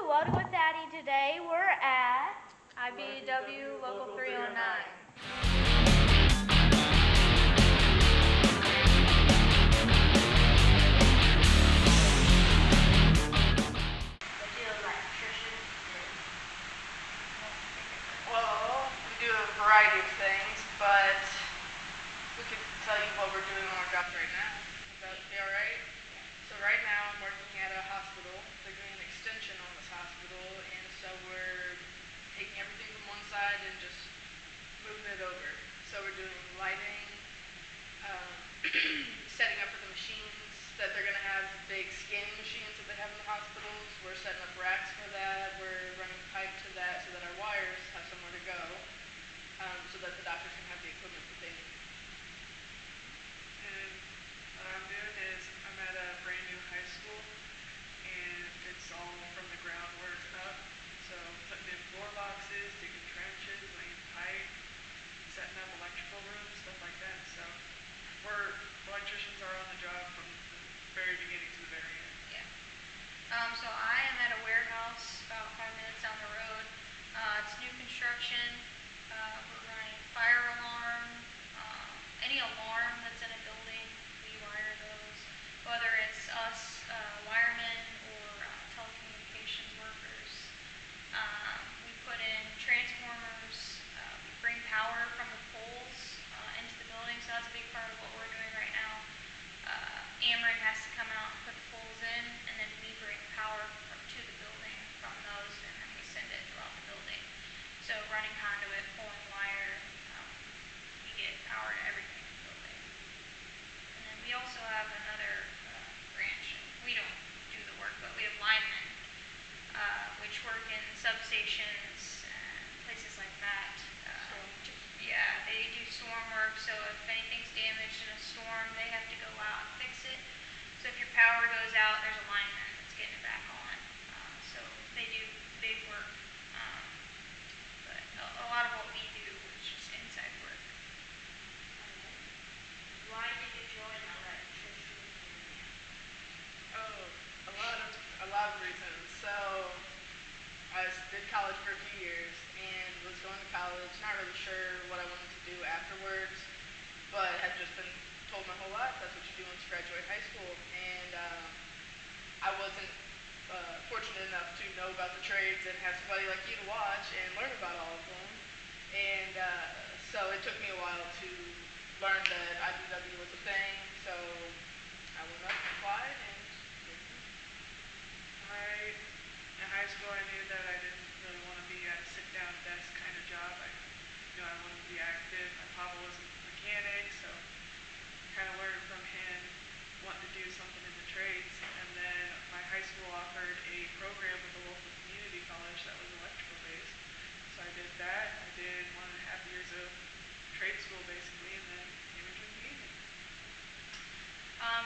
Welcome with Daddy. Today we're at I.B.E.W. Local 309. Well, we do a variety of things, but we could tell you what we're doing on our jobs right now. Would that be alright? So right now I'm working at a hospital. They're doing an extension on this hospital, and so we're taking everything from one side and just moving it over. So we're doing lighting, um, setting up for the machines that they're going to have, big scanning machines that they have in the hospitals. We're setting up racks for that. We're running pipe to that so that our wires have somewhere to go, so that the doctors can have the equipment that they need. And what I'm doing is I'm at a brand new high school, and it's all from the groundwork up. So putting in floor boxes, digging trenches, laying pipe, setting up electrical rooms, stuff like that. So electricians are on the job from the very beginning to the very end. Yeah. So I am at a warehouse about 5 minutes down the road. It's new construction. We're running fire alarm. Any alarm that's in a building, we wire those. Whether it's us wiremen or telecommunications workers. We put in transformers. We bring power from the poles into the building, so that's a big part of what we're doing right now. Ameren has to come out and put the poles in, and then we bring power to the building from those, and then we send it throughout the building. So running conduit, pulling wire, we get power to everything in the building. And then we also have another branch. We don't do the work, but we have linemen, which work in substations and places like that. Yeah, they do storm work, so if anything's damaged in a storm, they have to go out and fix it. So if your power goes out, there's a lineman that's getting it back on. So they do big work. But a lot of what we do is just inside work. Why did you join electrician union? Oh, a lot of reasons. So I did college for a few years and was going to college, not really sure what I wanted to do afterwards, but had just been told my whole life that's what you do once you graduate high school. And I wasn't fortunate enough to know about the trades and have somebody like you to watch and learn about all of them. And so it took me a while to learn that I.B.E.W was a thing. So I went up and applied, and In high school, I knew that I didn't really want to be at a sit-down desk kind of job. I knew I wanted to be active. My papa was a mechanic, so kind of learned from him, wanting to do something in the trades. And then my high school offered a program with a local community college that was electrical based. So I did that. I did 1.5 years of trade school basically, and then came into the union.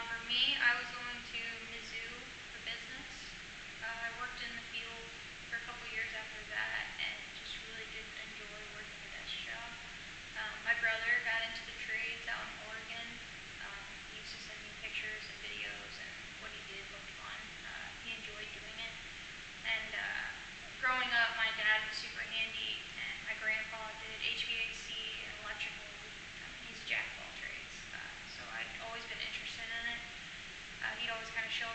For me, I was going to Mizzou for business. I worked in the field for a couple years after that and just really didn't enjoy working a desk job. My brother got into the trades out in Oregon. He used to send me pictures and videos, and what he did looked fun. He enjoyed doing it. And growing up, my dad was super handy, and my grandpa did HVAC and electrical. He's a jack of all trades. So I'd always been interested in it. He'd always kind of show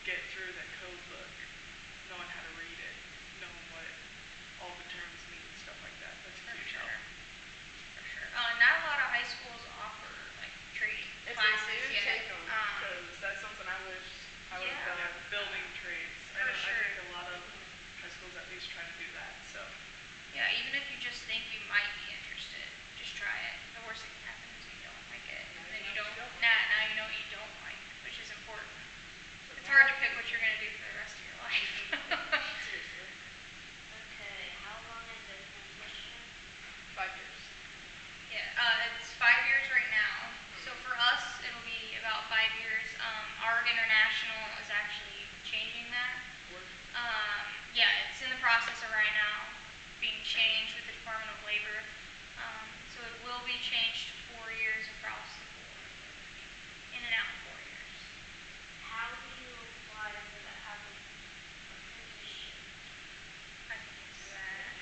get through the code book, knowing how to read it, knowing what all the terms mean, stuff like that. That's a For huge sure. help. For sure. Not a lot of high schools offer like trading If classes they do, yet. take them, because that's something I wish I would have Yeah. done. Yeah, building trades. For I sure. think a lot of high schools at least try to do that. So Yeah, even if you just think you might be interested, just try it. The worst that can happen is you don't like it. And then you don't, now you know what you don't like, which is important. It's hard to pick what you're going to do for the rest of your life. Seriously. Okay, how long is the transition? 5 years. Yeah, it's 5 years right now. So for us, it'll be about 5 years. ARG International is actually changing that. Yeah, it's in the process of right now being changed with the Department of Labor. So it will be changed to 4 years across the board. In and out in 4 years. How do you apply for the apprenticeship? I can answer that.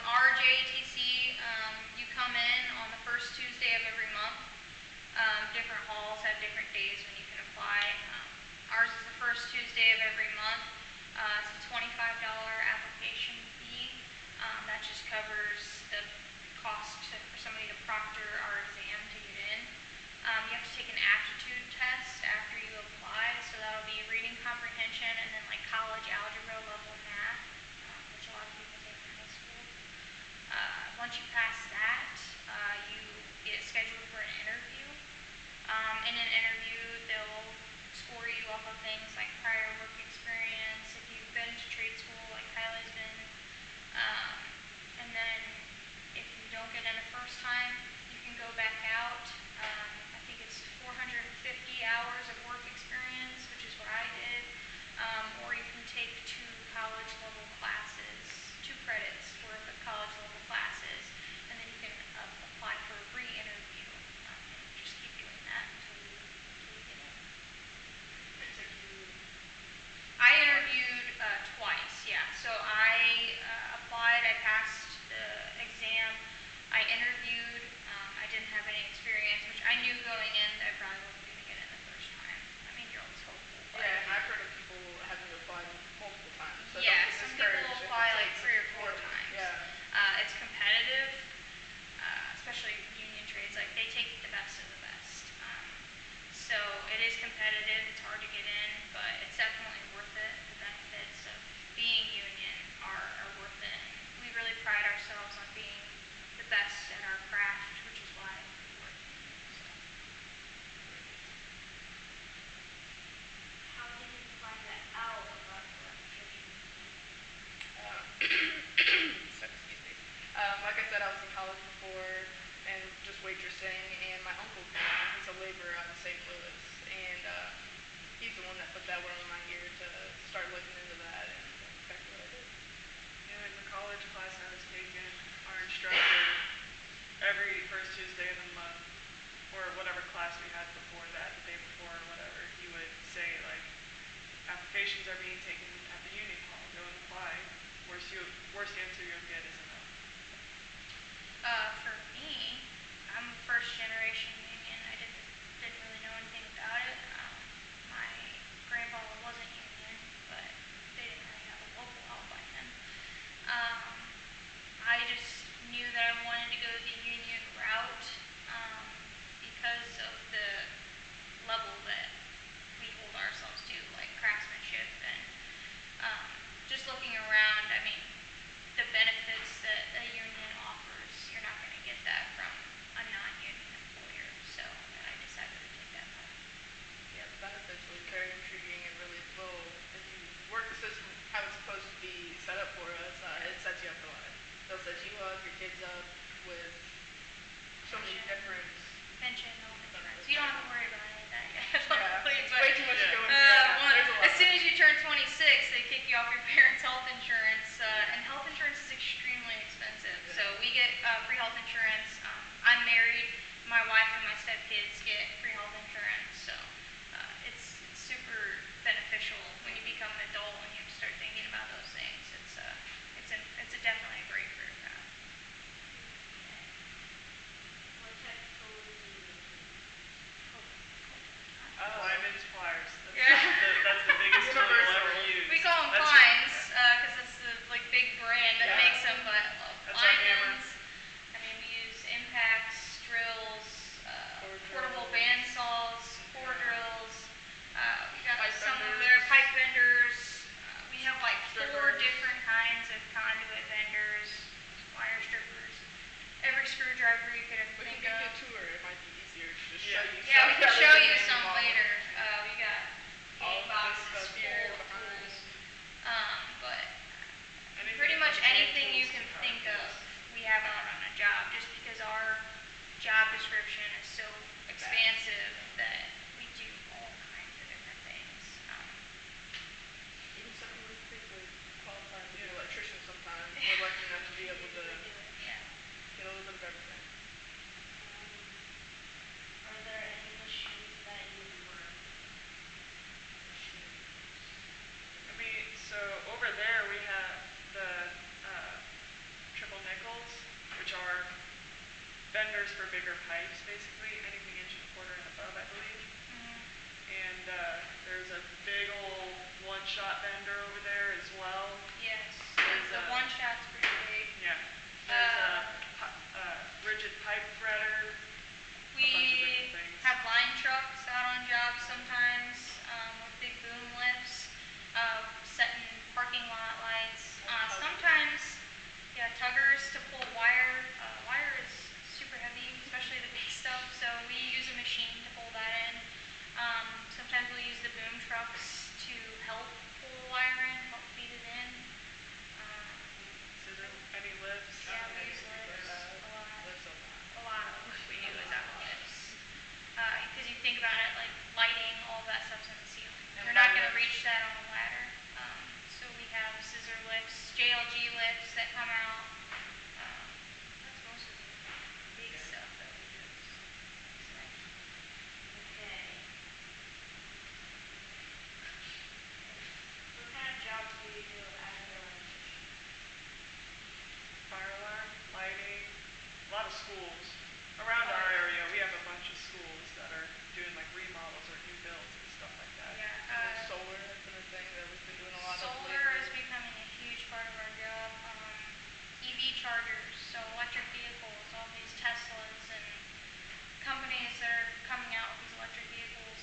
RJTC, you come in on the first Tuesday of every month. Different halls have different days when you can apply. Ours is the first Tuesday of every month. It's a $25 application fee. That just covers the cost for somebody to proctor our exam to get in. You have to take an aptitude test after you apply, so that'll be reading comprehension and then like college algebra level math, which a lot of people take in high school. Once you pass that, you get scheduled for an interview. In an interview, they'll score you off of things like prior work experience, if you've been to trade school like Kylie's been. And then if you don't get in the first time, you can go back out. I think it's 450 hours of work experience, which is what I did. Or you can take 2 college level classes, 2 credits worth of college level classes, and then you can apply for a re-interview. Just keep doing that until you get in. It took you. I interviewed twice, yeah. So I applied, I passed the exam, I interviewed, I didn't have any experience, which I knew going in that I probably wasn't going to get in the first time. I mean, you're always hopeful. But Yeah, and I've heard of people having to apply multiple times. So yeah, don't get some discouraged people if it apply like takes 3 or 4 more. times. Yeah. It's competitive, especially union trades. Like they take the best of the best. So it is competitive. It's hard to get in, but it's definitely worth it. The benefits of being union are worth it. And we really pride ourselves on being the best at our craft, which is why we work union. So. How did you find out about the electrician? So, excuse me. Like I said, I was in college before and just waitressing, and my uncle came in. He's a laborer out of St. Louis, and he's the one that put that word in my ear to start looking into that, and that's exactly what I did. yeah, in the college class I was taking, our instructor every first Tuesday of the month, or whatever class we had before that, the day before or whatever, he would say like, applications are being taken at the union hall. Go and apply. Worst answer you'll get is a no. For me, I'm a first generation union. I didn't really know anything about it. My grandpa wasn't union, but they didn't really have a local outline. I just knew that I wanted to go the union route because of the level that we hold ourselves to, like craftsmanship and just looking around. I mean, the benefits that a union offers, you're not going to get that from a non-union employer. So I decided to take that path. Yeah, the benefits look very intriguing and really will. If you work the system how it's supposed to be set up for us, it sets you up for life. They'll set you up, your kids up with so many different. Pension, health insurance. You don't have to worry about any of that yet. Yeah, luckily, it's but, way too much to go into right now. There's a lot. as soon as you turn 26, they kick you off your parents' health insurance, and health insurance is extremely expensive. So we get free health insurance. I'm married. My wife and my stepkids get free health insurance. So it's super beneficial when you become an adult and you have to start thinking about those things. It's definitely a great career path. What type of tools do you use? It's full here, of behind. tools. But Anything pretty much from hand anything you tools can to power think of, tools. we have out on a job, just because our job description is so expansive that we do all kinds of different things. Even some people think they're qualified to be an electrician sometimes. We're lucky enough to be able to Yeah. get a little bit of everything. Are there any machines that you work? Machines. So over there we have the triple nickels, which are benders for bigger pipes, basically, anything inch and a quarter and above, I believe. And there's a big old one-shot bender over there as well. Yes. There's The one shot's pretty big. Yeah. There's a rigid pipe threader. We bunch of different things. have line trucks out on jobs sometimes with big boom lifts, setting parking lot lights. Sometimes, yeah, tuggers to pull wire. Wire is super heavy, especially the big stuff, so we use a machine to pull that in. Sometimes we'll use the boom trucks to help pull the wire in, help feed it in. Any lifts? Yeah, we use lifts a lot. Lifts a lot. A lot of what we do is out of lifts. Because you think about it, like lighting, all that stuff's in the ceiling. And You're not by going to lifts. reach that on a ladder. So we have scissor lifts, JLG lifts that come out. That's most of the big stuff that we do. So. Okay. What kind of jobs do you do as an electrician? Fire alarm, lighting, a lot of schools. Around our area, we have a bunch of schools that are doing like remodels or new builds and stuff like that. Yeah. Solar has been a thing that we've been doing a lot of Solar lately. is becoming a huge part of our job. EV chargers, so electric vehicles, all these Teslas and companies that are coming out with these electric vehicles.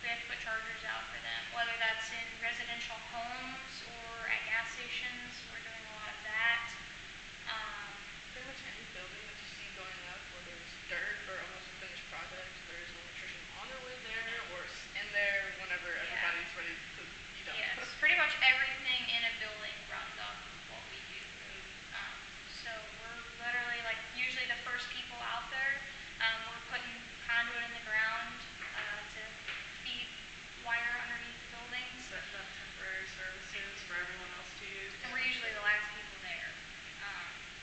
We have to put chargers out for them, whether that's in residential homes or at gas stations. We're doing a lot of that. Pretty much any building that you see going up, whether it's dirt or almost a finished project, there's an electrician on their way there or in there whenever everybody's ready to be done. Yes, pretty much everything in a building runs off of what we do. So we're literally like usually the first people out there. We're putting conduit in the ground to feed wire underneath the buildings. Setting up temporary services for everyone else to use. And we're usually the last people there.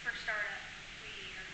For startup, we are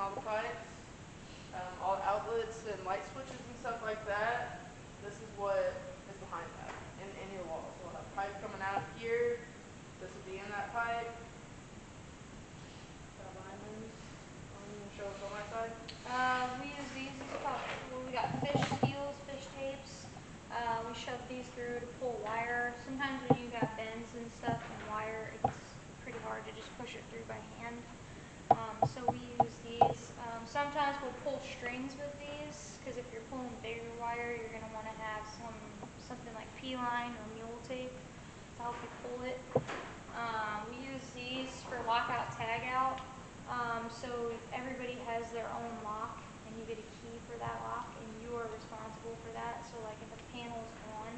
all the pipes, all the outlets and light switches and stuff like that. This is what is behind that, in your walls. We'll have pipe coming out here. This will be in that pipe. Got alignments. I'm going to show us on my side. We use these as well. Well, we got fish seals, fish tapes. We shove these through to pull wire. Sometimes when you got bends and stuff and wire, it's pretty hard to just push it through by hand. So we use these. Sometimes we'll pull strings with these because if you're pulling bigger wire, you're going to want to have something like P-line or mule tape to help you pull it. We use these for lockout tagout. So everybody has their own lock and you get a key for that lock and you are responsible for that. So like if a panel's on,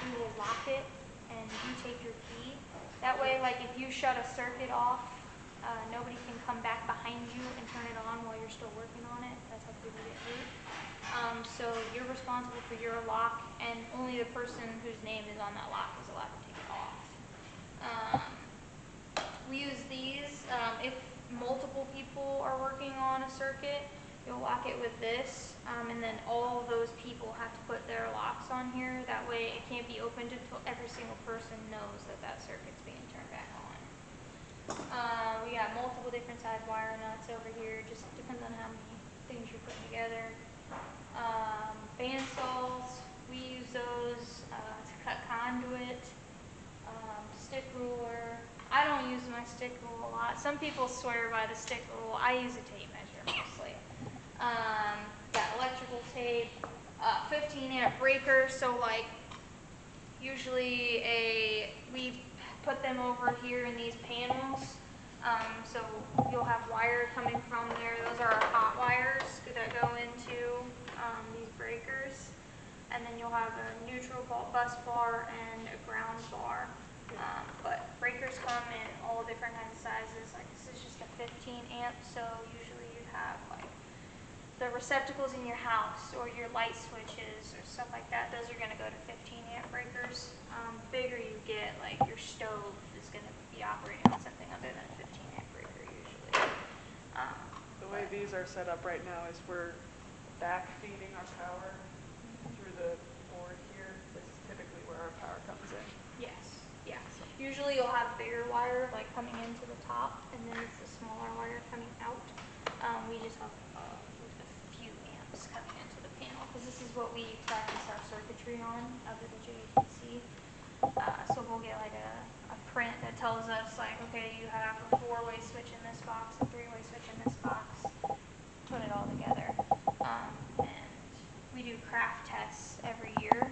we will lock it and you take your key. That way, like if you shut a circuit off, nobody can come back behind you and turn it on while you're still working on it. That's how people get hurt. So you're responsible for your lock and only the person whose name is on that lock is allowed to take it off. We use these if multiple people are working on a circuit. You'll lock it with this, and then all those people have to put their locks on here. That way it can't be opened until every single person knows that that circuit's being turned back on. We got multiple different size wire nuts over here. Just depends on how many things you're putting together. Band saws, we use those to cut conduit. Stick ruler. I don't use my stick rule a lot. Some people swear by the stick rule. I use a tape measure mostly. Got electrical tape, 15 amp breaker. So like usually we put them over here in these panels. So you'll have wire coming from there. Those are our hot wires that go into these breakers. And then you'll have a neutral bus bar and a ground bar. But breakers come in all different kinds of sizes. Like this is just a 15 amp, so usually you have like the receptacles in your house or your light switches or stuff like that. Those are going to go to 15 amp breakers. Bigger you get, like your stove is going to be operating on something other than a 15 amp breaker usually. The way these are set up right now is we're back feeding our power through the board here. This is typically where our power comes in. Yes. Yeah. Usually you'll have bigger wire like coming into the top, and then it's the smaller wire coming out. We just have a few amps coming into the panel because this is what we practice our circuitry on out of the JATC. So we'll get like a print that tells us like, okay, you have a 4-way switch in this box, a 3-way switch in this box. Put it all together. And we do craft tests every year.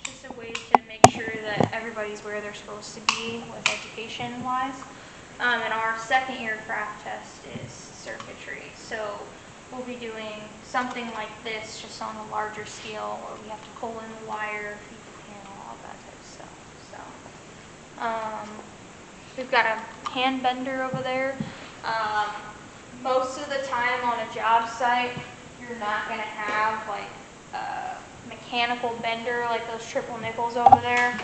Just a way to make sure that everybody's where they're supposed to be with education-wise. And our second year craft test is circuitry. So we'll be doing something like this, just on a larger scale, where we have to pull in the wire, feed the panel, all that type of stuff. So we've got a hand bender over there. Most of the time on a job site, you're not going to have like a mechanical bender like those triple nickels over there,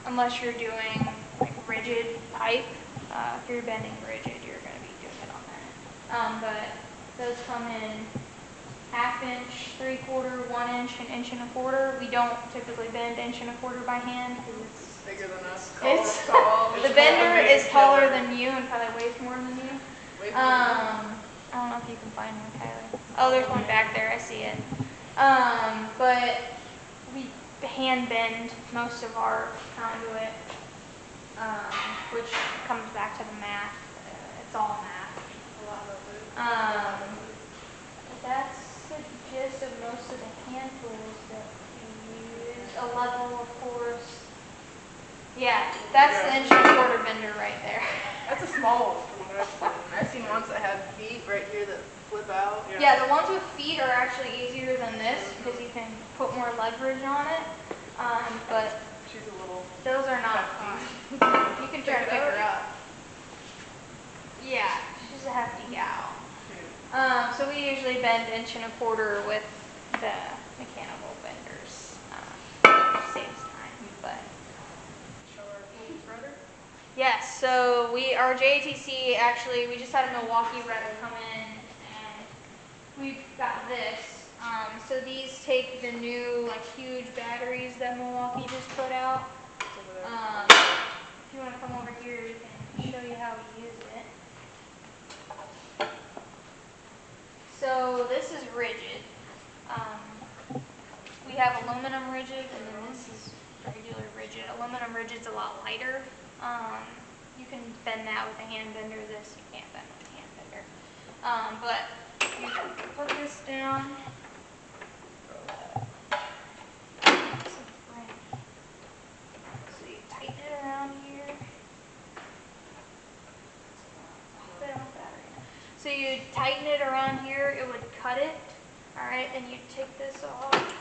unless you're doing like rigid pipe. If you're bending rigid, you're going to be doing it on that. But those come in 1/2 inch, 3/4, 1 inch, an inch and a quarter. We don't typically bend 1 and 1/4 by hand because it's Bigger than us. It's tall. the bender is taller than you and probably weighs more than you. I don't know if you can find one, Kylie. Oh, there's one back there. I see it. But we hand bend most of our conduit, which comes back to the math. It's all math. That's the gist of most of the hand tools that we use. A level, of course. Yeah, that's the 1 and 1/4 bender right there. That's a small one from what I've seen. I've seen ones that have feet right here that flip out. Yeah, the ones with feet are actually easier than this because you can put more leverage on it. But She's a little. those are not fun. You can try to pick her up. Yeah, she's a hefty gal. So we usually bend 1 and 1/4 with the mechanical benders. Saves time, but. Show our little spreader. Yes, so our JATC actually, we just had a Milwaukee rep come in and we've got this. So these take the new like huge batteries that Milwaukee just put out. Over there. If you want to come over here, we can show you how we use it. So this is rigid. We have aluminum rigid, and then this is regular rigid. Aluminum rigid's a lot lighter. You can bend that with a hand bender. This you can't bend with a hand bender. But you put this down. So you tighten it around here. So you tighten it around here, it would cut it. All right, then you take this off.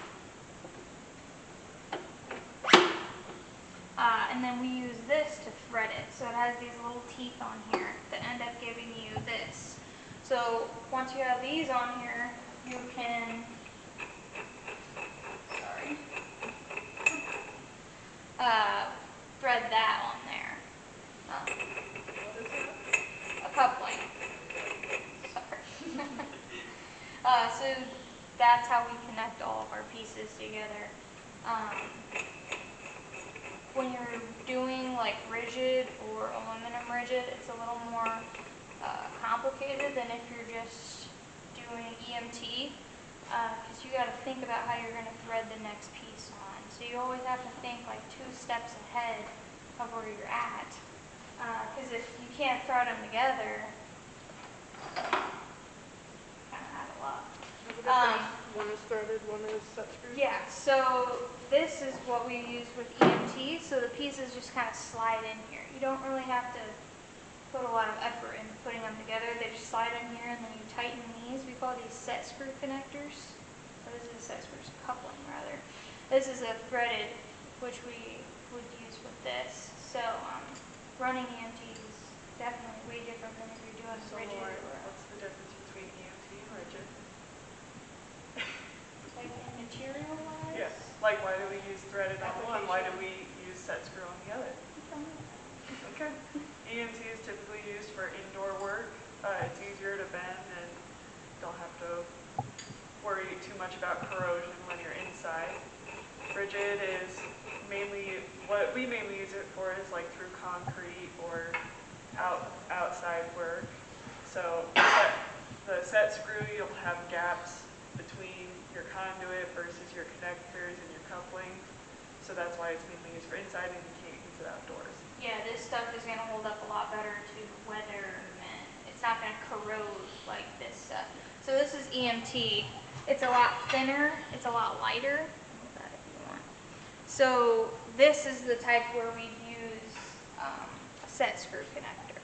And then we use this to thread it. So it has these little teeth on here that end up giving you this. So once you have these on here, you can, thread that on there. A coupling. Sorry. So that's how we connect all of our pieces together. When you're doing like rigid or aluminum rigid, it's a little more complicated than if you're just doing EMT, because you got to think about how you're going to thread the next piece on. So you always have to think like 2 steps ahead of where you're at, because if you can't thread them together, kind of out of luck. One is threaded, one is set screwed. Yeah, so this is what we use with EMT, so the pieces just kind of slide in here. You don't really have to put a lot of effort into putting them together. They just slide in here and then you tighten these. We call these set screw connectors. So this is a set screw coupling rather. This is a threaded, which we would use with this. So running EMT is definitely way different than if you're doing So rigid. Lauren, what's the difference between EMT and rigid? Like material wise? Yes. Like why do we use threaded on one? Why do we use set screw on the other? Okay. EMT is typically used for indoor work. It's easier to bend and don't have to worry too much about corrosion when you're inside. Rigid is mainly, what we mainly use it for is like through concrete or outside work. So the set screw, you'll have gaps between your conduit versus your connectors and your coupling. So that's why it's mainly used for inside and you can't use it outdoors. Yeah, this stuff is going to hold up a lot better to weather and it's not going to corrode like this stuff. So this is EMT. It's a lot thinner, it's a lot lighter. So this is the type where we use a set screw connector.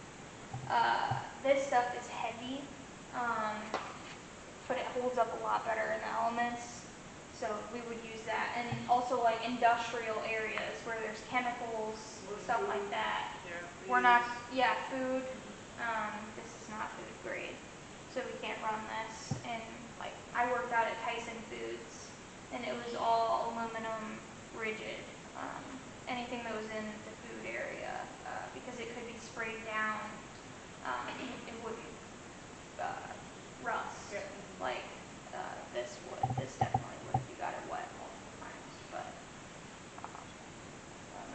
This stuff is heavy, but it holds up a lot better in the elements. So we would use that, and also like industrial areas where there's chemicals, stuff like that. Yeah. We're not, yeah, food. This is not food grade, so we can't run this. And like I worked out at Tyson Foods, and it was all aluminum rigid. Anything that was in the food area, because it could be sprayed down, it wouldn't rust. Yeah. Like this would. This definitely would if you got it wet multiple times. But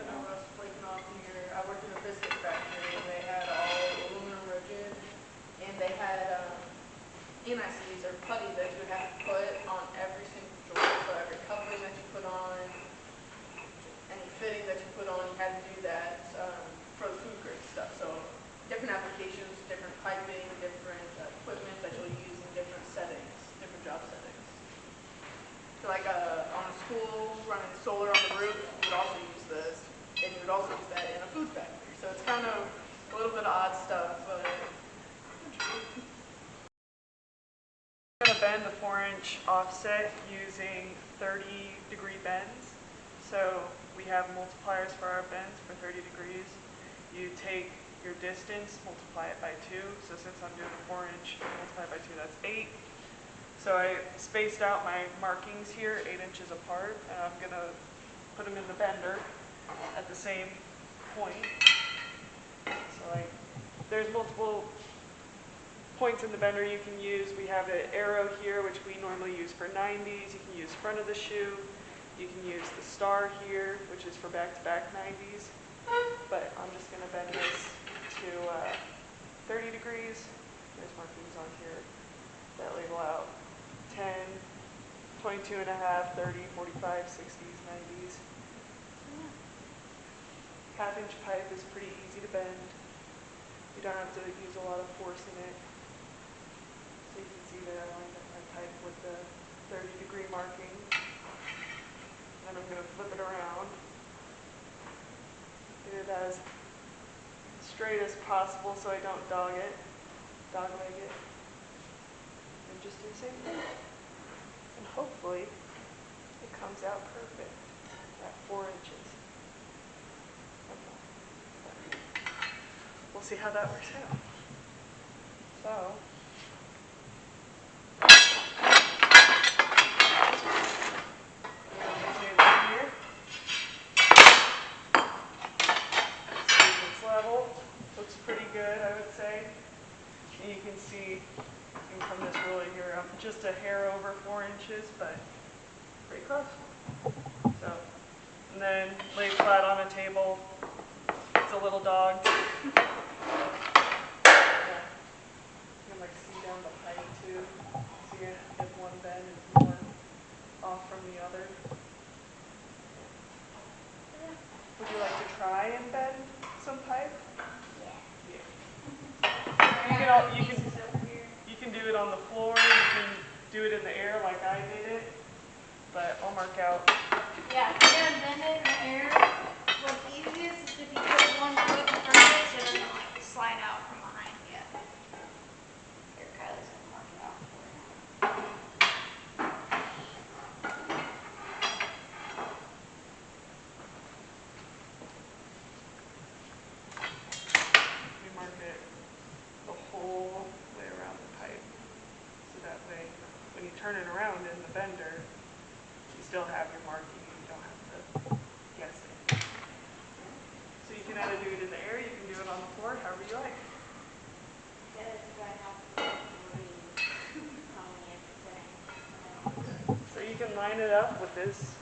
So no rust flaking off here. I worked in a biscuit factory and they had all aluminum rigid and they had anti-seize or putty that you have to put on every single joint. So every coupling that you put on, any fitting that you put on, you had to do that for the food grade stuff. So different applications, different piping, different equipment that you'll use in different settings, different job settings. So like on a school running solar on the roof, you would also use this, and you would also use that in a food factory. So it's kind of a little bit of odd stuff, but I'm going to bend a 4-inch offset using 30-degree bends. So we have multipliers for our bends for 30 degrees. You take your distance, multiply it by 2. So since I'm doing a 4-inch, multiply by 2, that's 8. So I spaced out my markings here 8 inches apart, and I'm going to put them in the bender at the same point. there's multiple points in the bender you can use. We have an arrow here, which we normally use for 90s. You can use front of the shoe. You can use the star here, which is for back-to-back 90s. But I'm just going to bend this to 30 degrees. There's markings on here that label out 10, 22 and a half, 30, 45, 60s, 90s. Half-inch pipe is pretty easy to bend. You don't have to use a lot of force in it. So you can see that I lined up my pipe with the 30-degree marking. Then I'm going to flip it around. Get it as straight as possible so I don't dogleg it. And just do the same thing. And hopefully it comes out perfect at 4 inches. We'll see how that works out. So, here. See it's level. Looks pretty good, I would say. And you can see from this ruler here, I'm just a hair over 4 inches, but pretty close. So, and then lay flat on a table. It's a little dog. You can like see down the pipe too. See if one bend is more off from the other. Would you like to try and bend some pipe? Yeah. You can do it on the floor. You can do it in the air like I did it. But I'll mark out. Yeah, if you're gonna bend it in the air, what's easiest is if you put one foot in front of it so it doesn't like slide out from behind you. Here, Kylie's gonna mark it out for you. We mark it the whole way around the pipe. So that way, when you turn it around in the bender, you still have your marking and you don't have to guess it. So you can either do it in the air, you can do it on the floor, however you like. So you can line it up with this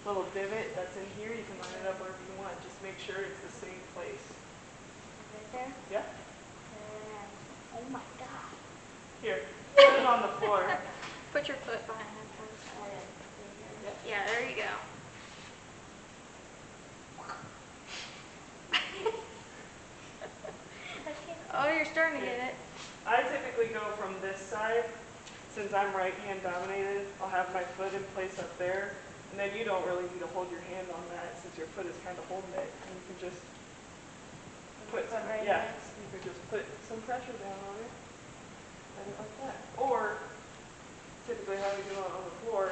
little divot that's in here. You can line it up wherever you want. Just make sure it's the same place. Right there? Yeah? Oh my god. Here, put it on the floor. Put your foot behind it first. Yeah, there you go. Oh, you're starting to get it. I typically go from this side. Since I'm right-hand dominated, I'll have my foot in place up there. And then you don't really need to hold your hand on that since your foot is kind of holding it. And you can just put some, right yeah, you can just put some pressure down on it. And like that. Or, typically how we do it on the floor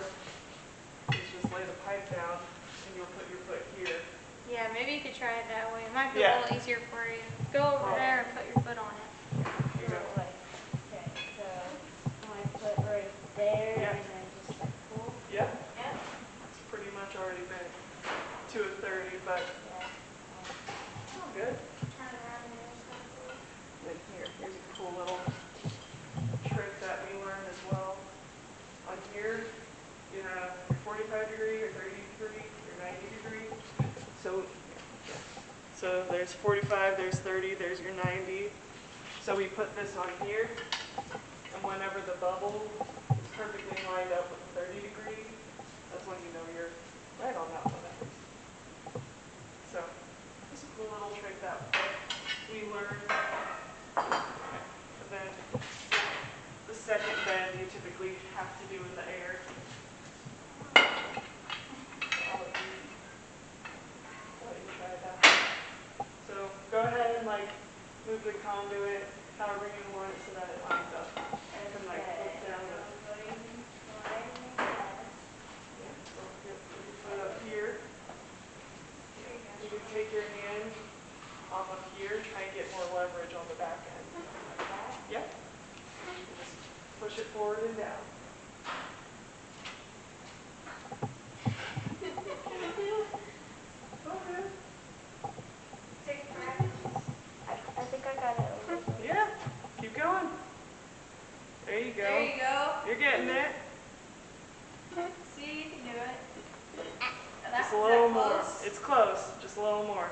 is just lay the pipe down and you'll put your foot here. Yeah, maybe you could try it that way. It might be Yeah. a little easier for you. Go over there and put your foot on it. Here you go. Okay, so my foot right there Yeah. and then just like pull. Yeah, Yep. it's pretty much already been to a 30, but Yeah. oh, good. Turn it around and do something. Then here's a cool little trick that we learned as well. On here, you have your 45 degree, your 30 degree, your 90 degree. So there's 45, there's 30, there's your 90. So we put this on here, and whenever the bubble is perfectly lined up with 30 degree, that's when you know you're right on that one at least. So it's a cool little trick that we learned. And then the second bend you typically have to do in the air. I'll let you try that. So go ahead and like move the conduit however you want it so that it lines up. You can like look down the, yeah, so get your foot up here. You can take your hand off of here, try and get more leverage on the back end. Yeah. Just push it forward and down. Okay. Take practice. I think I got it a little bit. getting it. See, you can do it. Just a little more. It's close. Just a little more.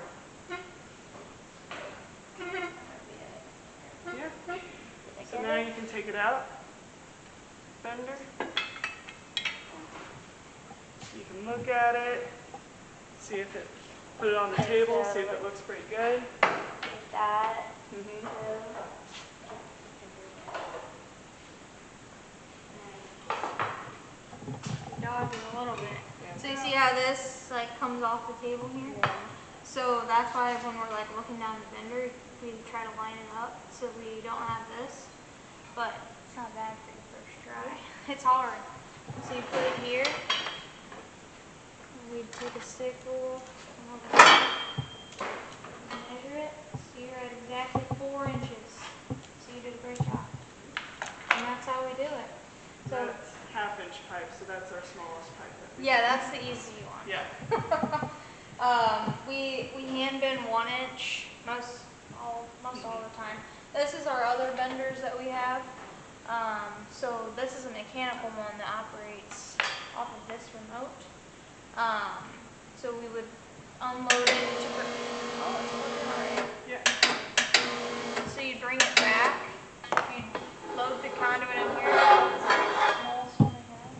Yeah. So now you can take it out. Bender. You can look at it. See if it. Put it on the table. See if it looks pretty good. Like that. Mhm. Dodging a little bit. So you see how this like comes off the table here? Yeah. So that's why when we're like looking down the bender, we try to line it up so we don't have this. But it's not bad for your first try. It's hard. So you put it here. And we take a stick rule and measure it. So you're at exactly 4 inches. So you did a great job. And that's how we do it. So That's half-inch pipe, so that's our smallest pipe. yeah, that's the easy one. Yeah. We hand bend 1 inch most all the time. This is our other benders that we have. So this is a mechanical one that operates off of this remote. So we would unload it to oh, it's working alright. Yeah. So you'd bring it back. You'd load the conduit in here. Smallest one I have.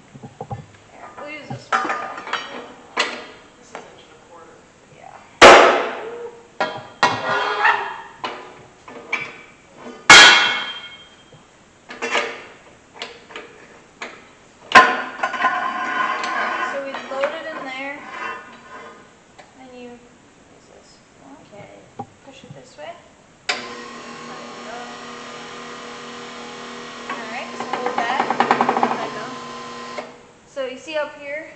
Here, we'll use this one. This is 1.25 inches. Yeah. So we load it in there, and you use this. Okay. Push it this way. Alright, so hold that. So you see up here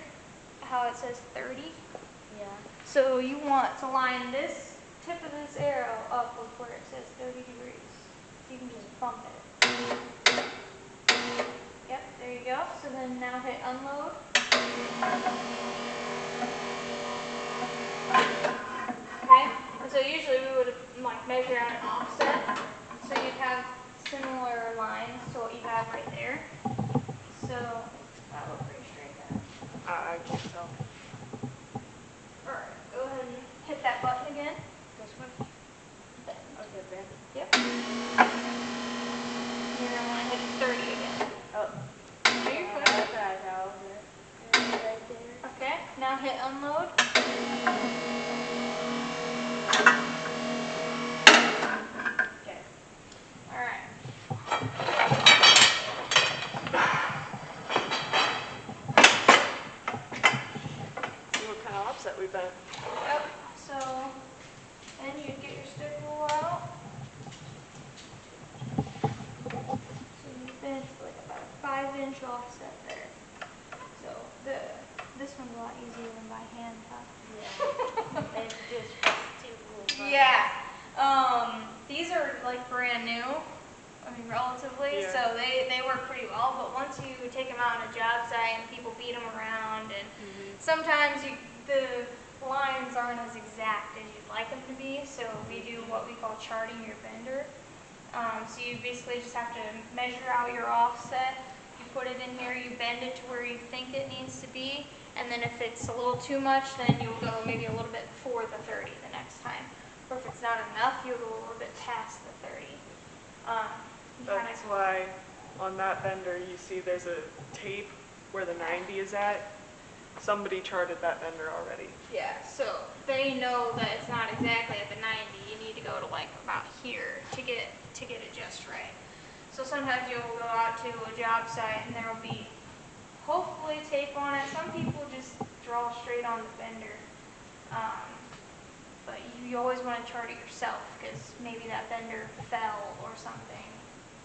how it says 30? Yeah. So you want to line this tip of this arrow up with where it says 30 degrees. You can just bump it. Yep, there you go. So then now hit unload. Okay, and so usually we would like measure out an offset. So you'd have similar lines to what you have right there. So that look pretty straight then. I can't tell. Alright, go ahead and hit that button again. This one? Then. Okay, Ben. Yep. You're going to want to hit 30 again. Oh. No, you're good. That's what I thought. Right there. Okay, now hit unload. Okay. Alright. See what kind of offset we bent. Yep, so then you'd get your stick rule out. So you bent like about a 5-inch offset there. So this one's a lot easier than by hand, huh? Yeah. They just press 2 buttons. Yeah. These are like brand new. I mean, relatively, Yeah. so they work pretty well. But once you take them out on a job site and people beat them around, and sometimes the lines aren't as exact as you'd like them to be. So we do what we call charting your bender. So you basically just have to measure out your offset. You put it in here, you bend it to where you think it needs to be, and then if it's a little too much, then you'll go maybe a little bit before the 30 the next time. Or if it's not enough, you'll go a little bit past the 30. That's why on that bender you see there's a tape where the 90 is at. Somebody charted that bender already. Yeah, so they know that it's not exactly at the 90. You need to go to like about here to get it just right. So sometimes you'll go out to a job site and there will be hopefully tape on it. Some people just draw straight on the bender. But you always want to chart it yourself because maybe that bender fell or something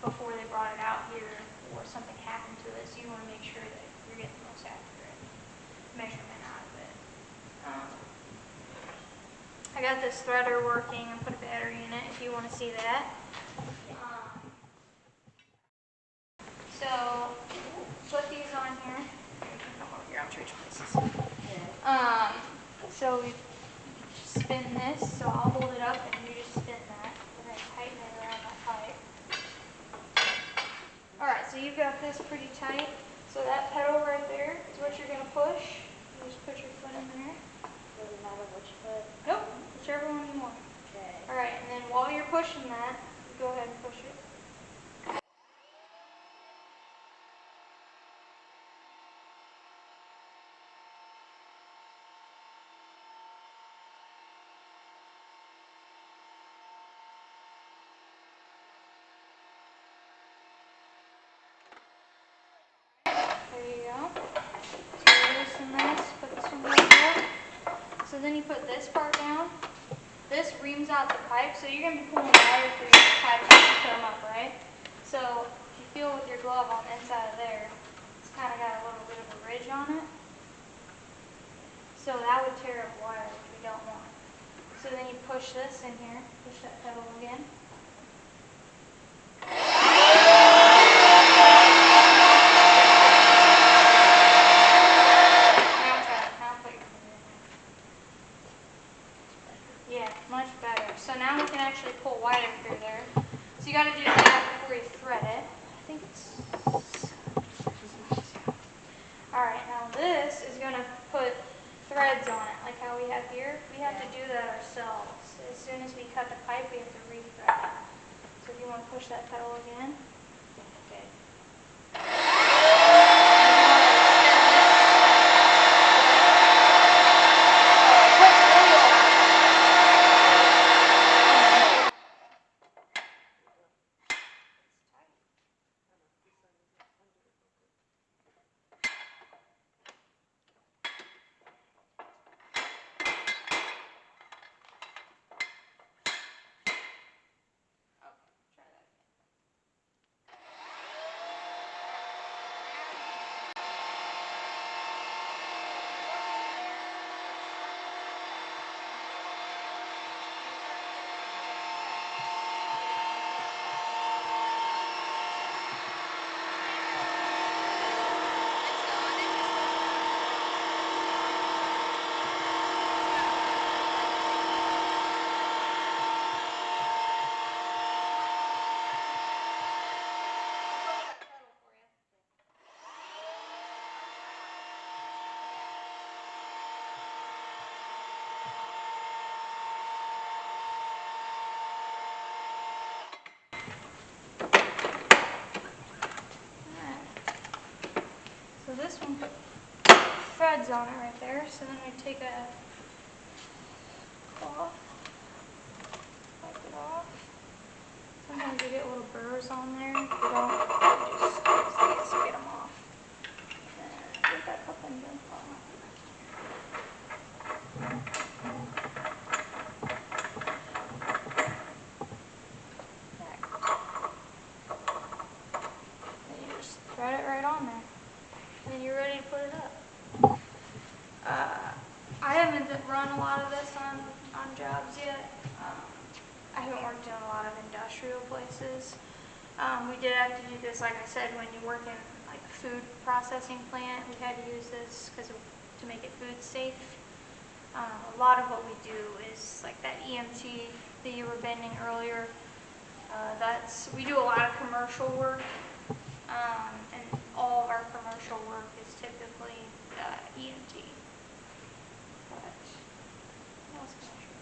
before they brought it out here or something happened to it. So you want to make sure that you're getting the most accurate measurement out of it. I got this threader working and put a battery in it if you want to see that. So put these on here. Come over here, I'll trade places. Yeah. So we spin this, so I'll hold it up and you just spin that. We're going to tighten it around that pipe. Alright, so you've got this pretty tight. So that pedal right there is what you're gonna push. You just put your foot in there. Doesn't matter which foot. Nope, whichever one you want. Okay. Alright, and then while you're pushing that, you go ahead and push it. There you go. So you loosen this, put this one right there. So then you put this part down. This reams out the pipe, so you're going to be pulling wire through your pipe as you put them up, right? So if you feel with your glove on the inside of there, it's kind of got a little bit of a ridge on it. So that would tear up wire, which we don't want. So then you push this in here, push that pedal again. Now try it. Now put your finger in there. Yeah, much better. So now we can actually pull wire through there. So you got to do that before you thread it. I think it's... Alright, now this is going to put threads on it, like how we have here. We have to do that ourselves. As soon as we cut the pipe, we have to re-thread it. So if you want to push that pedal again. Okay. So this one put threads on it right there. So then we take a cloth, wipe it off. Sometimes you get little burrs on there. If you don't, you just squeeze these to get them off. And get that up and then then you just thread it right on there. And then you're ready to put it up. I haven't run a lot of this on jobs yet. I haven't worked in a lot of industrial places. We did have to do this, like I said, when you work in like a food processing plant, we had to use this to make it food safe. A lot of what we do is like that EMT that you were bending earlier. We do a lot of commercial work, and all of our commercial work is typically EMT. But what else can I show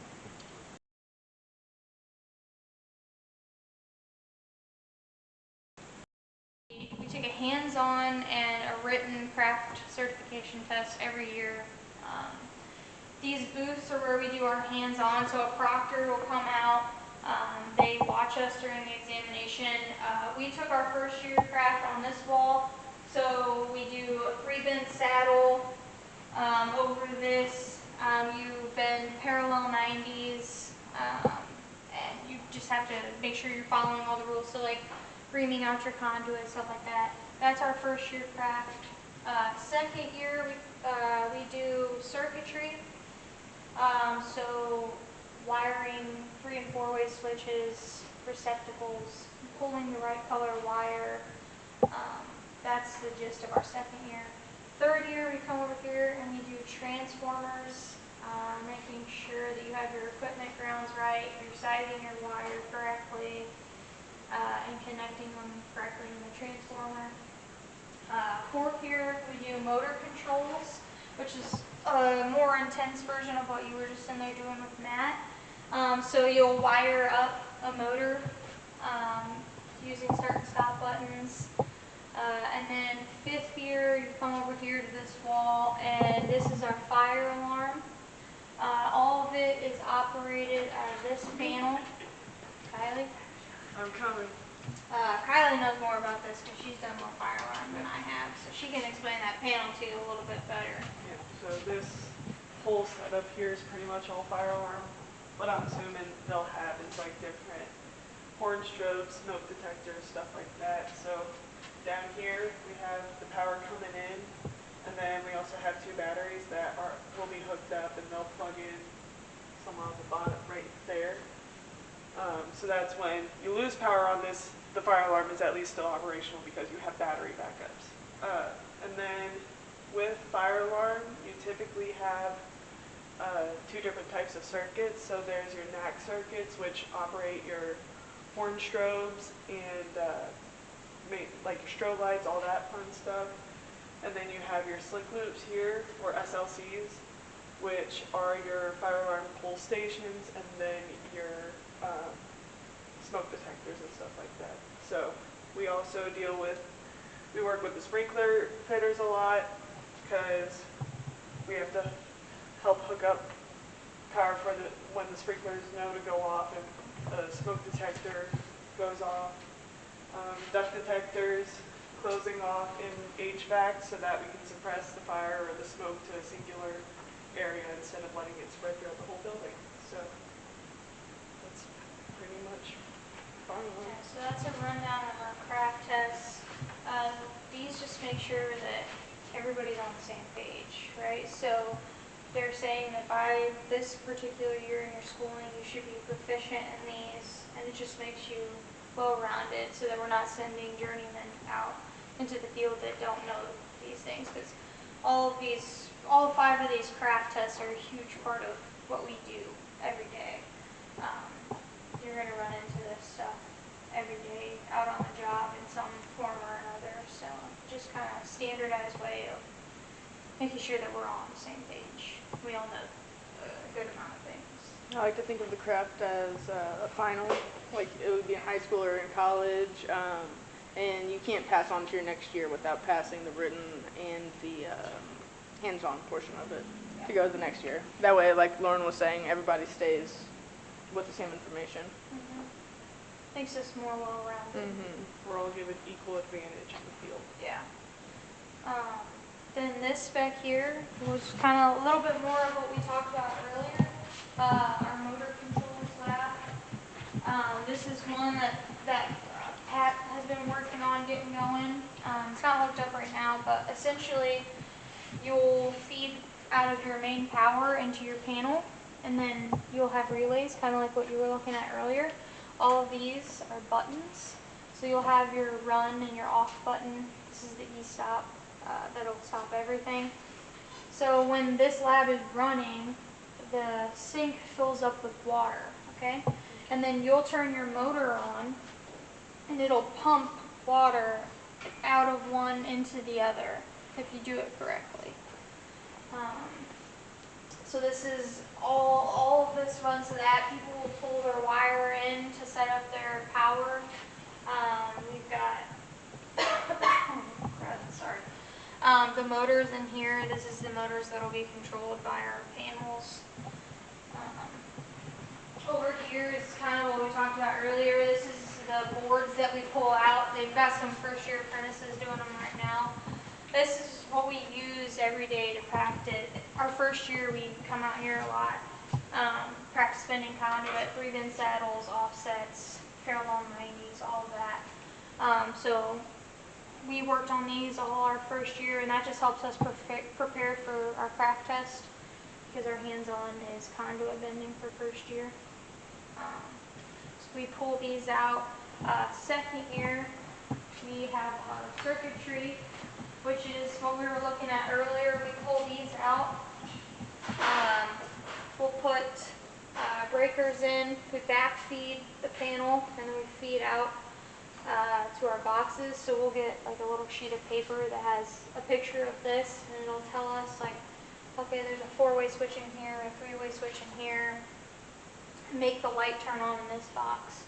you? We take a hands-on and a written craft certification test every year. These booths are where we do our hands-on, so a proctor will come out. They watch us during the examination. We took our first year craft on this wall, so we do a 3-bend saddle over this. You bend parallel 90s, and you just have to make sure you're following all the rules. So like reaming out your conduit, stuff like that. That's our first year craft. Second year, we do circuitry. So wiring 3- and 4-way switches, receptacles, pulling the right color wire. That's the gist of our second year. Third year, we come over here and we do transformers, making sure that you have your equipment grounds right, you're sizing your wire correctly, and connecting them correctly in the transformer. Fourth year, we do motor controls, which is a more intense version of what you were just in there doing with Matt. So you'll wire up a motor using certain stop buttons. And then fifth year, you come over here to this wall, and this is our fire alarm. All of it is operated out of this panel. Kylie? I'm coming. Kylie knows more about this because she's done more fire alarm than I have, so she can explain that panel to you a little bit better. Yeah, so this whole setup here is pretty much all fire alarm. What I'm assuming they'll have is like different horn strobes, smoke detectors, stuff like that. So down here we have the power coming in, and then we also have two batteries that will be hooked up, and they'll plug in somewhere on the bottom right there. So that's when you lose power on this, the fire alarm is at least still operational because you have battery backups. And then with fire alarm, you typically have two different types of circuits. So there's your NAC circuits, which operate your horn strobes and like your strobe lights, all that fun stuff. And then you have your slick loops here, or SLCs, which are your fire alarm pull stations, and then your smoke detectors and stuff like that. So we also we work with the sprinkler fitters a lot because we have to help hook up power for when the sprinklers know to go off and the smoke detector goes off. Duct detectors closing off in HVAC so that we can suppress the fire or the smoke to a singular area instead of letting it spread throughout the whole building. So that's pretty much fun. Yeah, so that's a rundown of our craft tests. These just make sure that everybody's on the same page, right? So they're saying that by this particular year in your schooling, you should be proficient in these, and it just makes you well-rounded so that we're not sending journeymen out into the field that don't know these things, because all 5 of these craft tests are a huge part of what we do every day. You're going to run into this stuff every day out on the job in some form or another, so just kind of standardized way of making sure that we're all on the same page. We all know a good amount of things. I like to think of the craft as a final, like it would be in high school or in college, and you can't pass on to your next year without passing the written and the hands-on portion of it to go to the next year. That way, like Lauren was saying, everybody stays with the same information. Makes us more well-rounded. We're all given equal advantage in the field. Yeah. Then this spec here was kind of a little bit more of what we talked about earlier, our motor controls lab. This is one that Pat has been working on getting going. It's not hooked up right now, but essentially you'll feed out of your main power into your panel, and then you'll have relays, kind of like what you were looking at earlier. All of these are buttons. So you'll have your run and your off button. This is the e-stop. That'll stop everything. So when this lab is running, the sink fills up with water, okay? And then you'll turn your motor on, and it'll pump water out of one into the other if you do it correctly. So this is all of this runs to that. People will pull their wire in to set up their power. We've got the motors in here. This is the motors that will be controlled by our panels. Over here is kind of what we talked about earlier. This is the boards that we pull out. They've got some first year apprentices doing them right now. This is what we use every day to practice. Our first year we come out here a lot. Practice spinning conduit, 3-bin saddles, offsets, parallel 90s, all of that. So we worked on these all our first year, and that just helps us prepare for our craft test because our hands-on is conduit bending for first year. So we pull these out. Second year, we have our circuitry, which is what we were looking at earlier. We pull these out. We'll put breakers in. We back feed the panel, and then we feed out to our boxes. So we'll get like a little sheet of paper that has a picture of this, and it'll tell us like, okay, there's a 4-way switch in here, a 3-way switch in here. Make the light turn on in this box.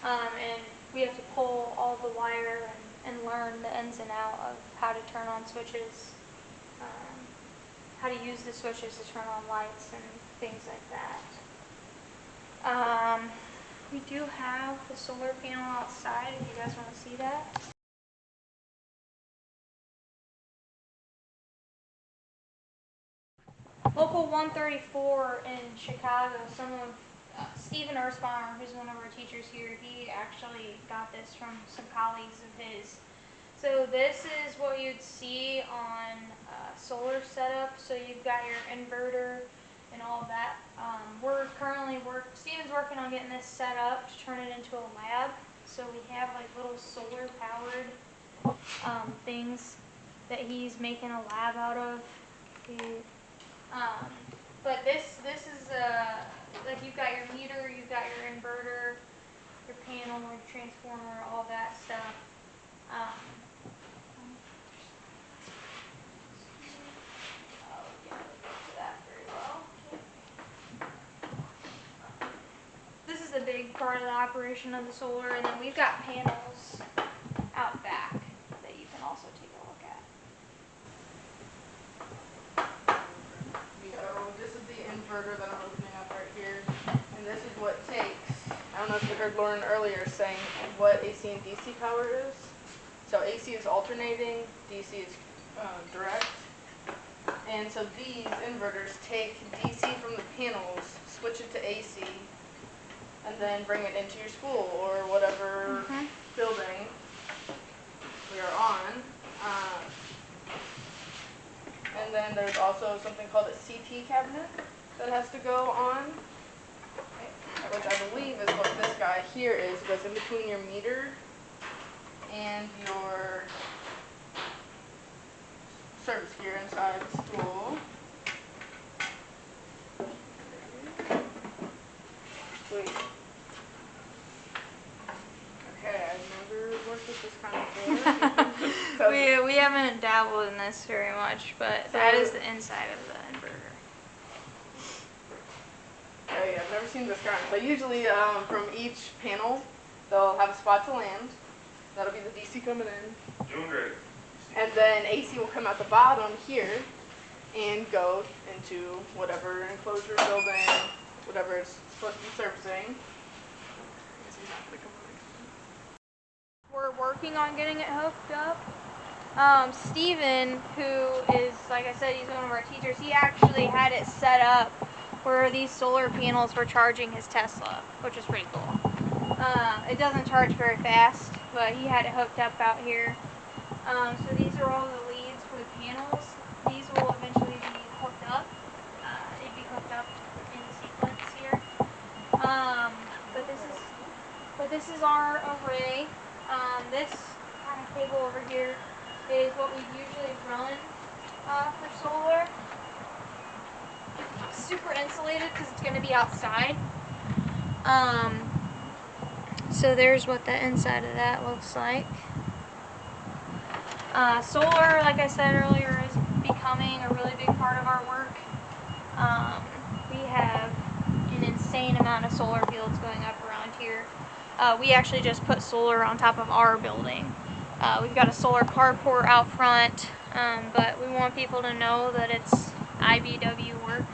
And we have to pull all the wire and learn the ins and out of how to turn on switches, how to use the switches to turn on lights and things like that. We do have the solar panel outside if you guys want to see that. Local 134 in Chicago, some of Stephen Ersbaumer, who's one of our teachers here, he actually got this from some colleagues of his. So this is what you'd see on solar setup. So you've got your inverter and all of that. Stephen's working on getting this set up to turn it into a lab. So we have like little solar powered things that he's making a lab out of. But this is like you've got your meter, you've got your inverter, your panel, your transformer, all that stuff. This is a big part of the operation of the solar, and then we've got panels out back that you can also take a look at. So this is the inverter that I'm opening up right here, and this is what takes, I don't know if you heard Lauren earlier saying what AC and DC power is. So AC is alternating, DC is direct. And so these inverters take DC from the panels, switch it to AC, and then bring it into your school or whatever building we are on. And then there's also something called a CT cabinet that has to go on, which I believe is what this guy here is. It goes in between your meter and your service gear inside the school. Sweet. Okay, I've never worked with this kind before. So We haven't dabbled in this very much, but that is the inside of the inverter. Oh yeah, I've never seen this kind. So usually from each panel, they'll have a spot to land. That'll be the DC coming in. Doing great. And then AC will come out the bottom here and go into whatever enclosure building, whatever it's supposed to be servicing. We're working on getting it hooked up. Steven, who is, like I said, he's one of our teachers, he actually had it set up where these solar panels were charging his Tesla, which is pretty cool. It doesn't charge very fast, but he had it hooked up out here. So these are all the leads for the panels. These will eventually be hooked up. They'd be hooked up in sequence here. But this is our array. This kind of cable over here is what we usually run for solar. Super insulated because it's going to be outside. So there's what the inside of that looks like. Solar, like I said earlier, is becoming a really big part of our work. We have an insane amount of solar fields going up around here. We actually just put solar on top of our building. We've got a solar carport out front, but we want people to know that it's I.B.E.W work.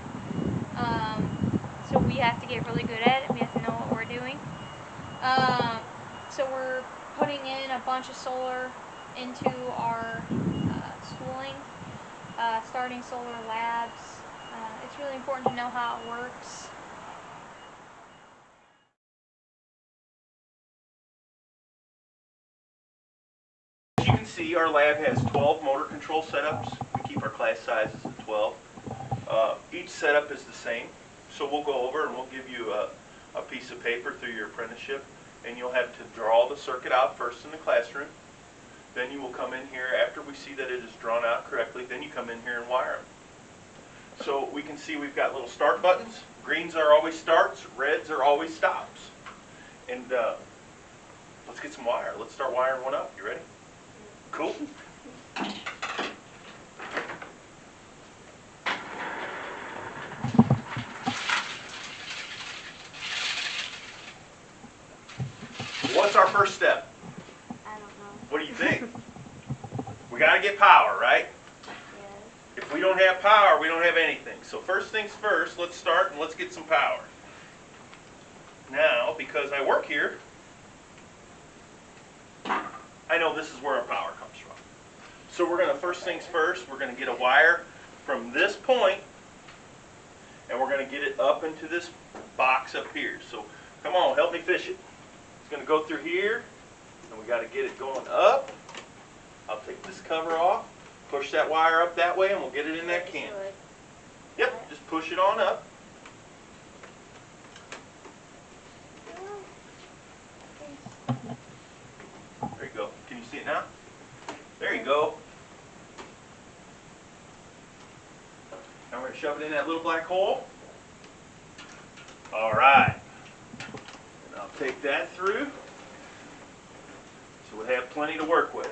So we have to get really good at it. We have to know what we're doing. So we're putting in a bunch of solar into our schooling, starting solar labs. It's really important to know how it works. As you can see, our lab has 12 motor control setups. We keep our class sizes at 12. Each setup is the same. So we'll go over and we'll give you a piece of paper through your apprenticeship, and you'll have to draw the circuit out first in the classroom. Then you will come in here after we see that it is drawn out correctly. Then you come in here and wire them. So we can see we've got little start buttons. Greens are always starts, reds are always stops. And let's get some wire. Let's start wiring one up. You ready? Cool. What's our first step? I don't know. What do you think? We got to get power, right? Yes. If we don't have power, we don't have anything. So first things first, let's start and let's get some power. Now, because I work here, I know this is where our power comes from. So we're going to, first things first, we're going to get a wire from this point, and we're going to get it up into this box up here. So come on, help me fish it. It's going to go through here, and we got to get it going up. I'll take this cover off, push that wire up that way, and we'll get it in that can. Yep, just push it on up. There you go. Can you see it now? There you go. Now we're going to shove it in that little black hole. All right. And I'll take that through. So we'll have plenty to work with.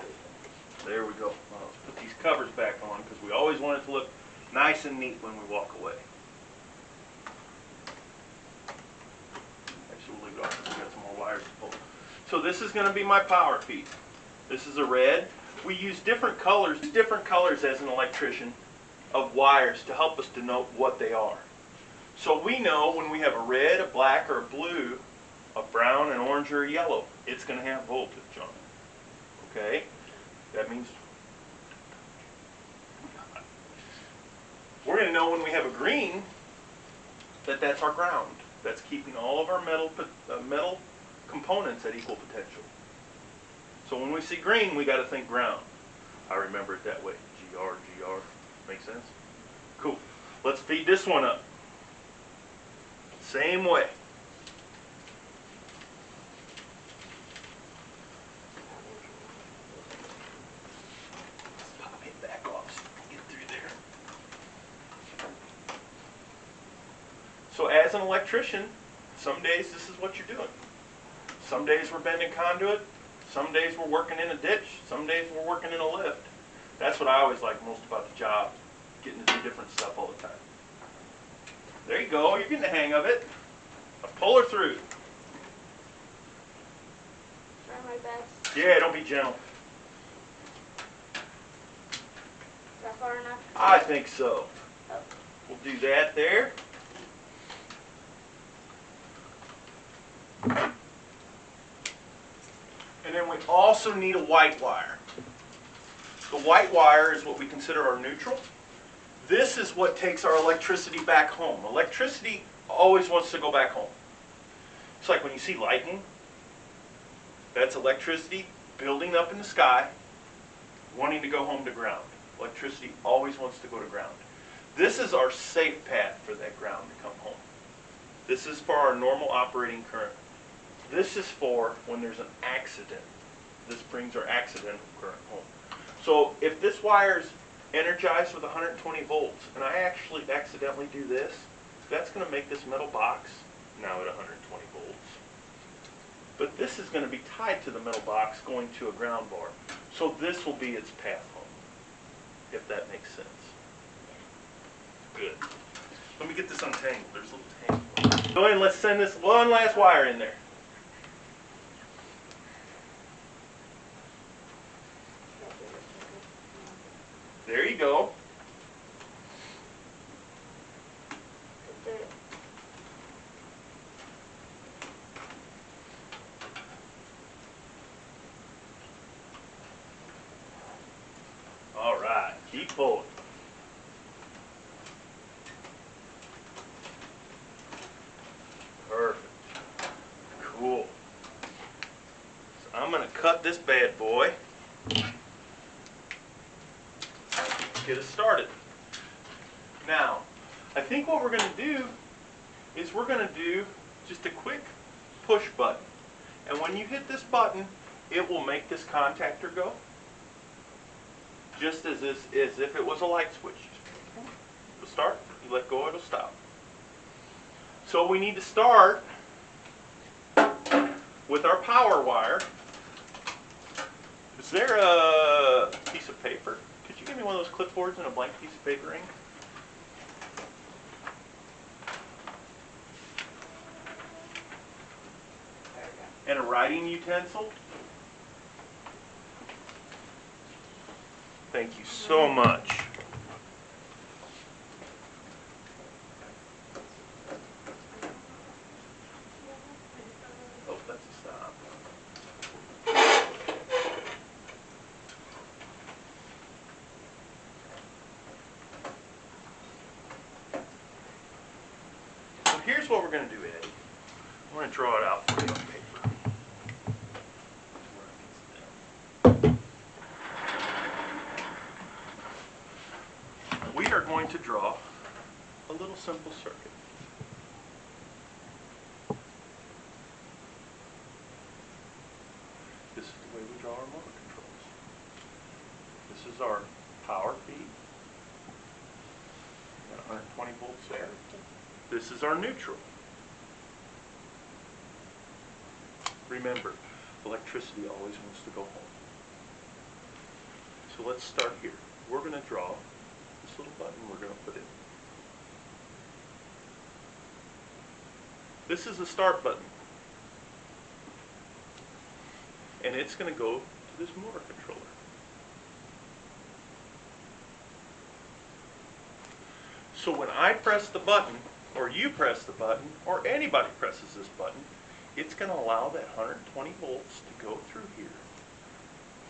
There we go. I'll put these covers back on because we always want it to look nice and neat when we walk away. Actually, we'll leave it off because we got some more wires to pull. So this is going to be my power piece. This is a red. We use different colors as an electrician of wires to help us denote what they are. So we know when we have a red, a black, or a blue, a brown, an orange, or a yellow, it's going to have voltage on it. Okay? That means we're going to know when we have a green that that's our ground. That's keeping all of our metal components at equal potential. So when we see green, we got to think ground. I remember it that way. GR, GR. Make sense? Cool. Let's feed this one up. Same way. Let's pop it back off so we can get through there. So as an electrician, some days this is what you're doing. Some days we're bending conduit. Some days we're working in a ditch. Some days we're working in a lift. That's what I always like most about the job, getting to do different stuff all the time. There you go. You're getting the hang of it. Now pull her through. Try my best. Yeah, don't be gentle. Is that far enough? I think so. Oh. We'll do that there. And then we also need a white wire. The white wire is what we consider our neutral. This is what takes our electricity back home. Electricity always wants to go back home. It's like when you see lightning, that's electricity building up in the sky, wanting to go home to ground. Electricity always wants to go to ground. This is our safe path for that ground to come home. This is for our normal operating current. This is for when there's an accident. This brings our accidental current home. So if this wire is energized with 120 volts, and I actually accidentally do this, that's going to make this metal box now at 120 volts. But this is going to be tied to the metal box going to a ground bar. So this will be its path home, if that makes sense. Good. Let me get this untangled. There's a little tangle. Go ahead and let's send this one last wire in there. There you go. All right, keep pulling. Perfect. Cool. So I'm going to cut this bad boy. Get us started. Now, I think what we're going to do is we're going to do just a quick push button. And when you hit this button, it will make this contactor go. Just as if it was a light switch. It'll start, you let go, it'll stop. So we need to start with our power wire Is there a piece of paper? Could you give me one of those clipboards and a blank piece of paper, ink? And a writing utensil? Thank you so much. Oh, that's a stop. So here's what we're going to do, Eddie. I'm going to draw it out for you on paper. We are going to draw a little simple circuit. This is the way we draw our motor controls. This is our power feed. Got 120 volts there. This is our neutral. Remember, electricity always wants to go home. So let's start here. We're going to draw this little button we're going to put in. This is the start button. And it's going to go to this motor controller. So when I press the button, or you press the button, or anybody presses this button, it's going to allow that 120 volts to go through here,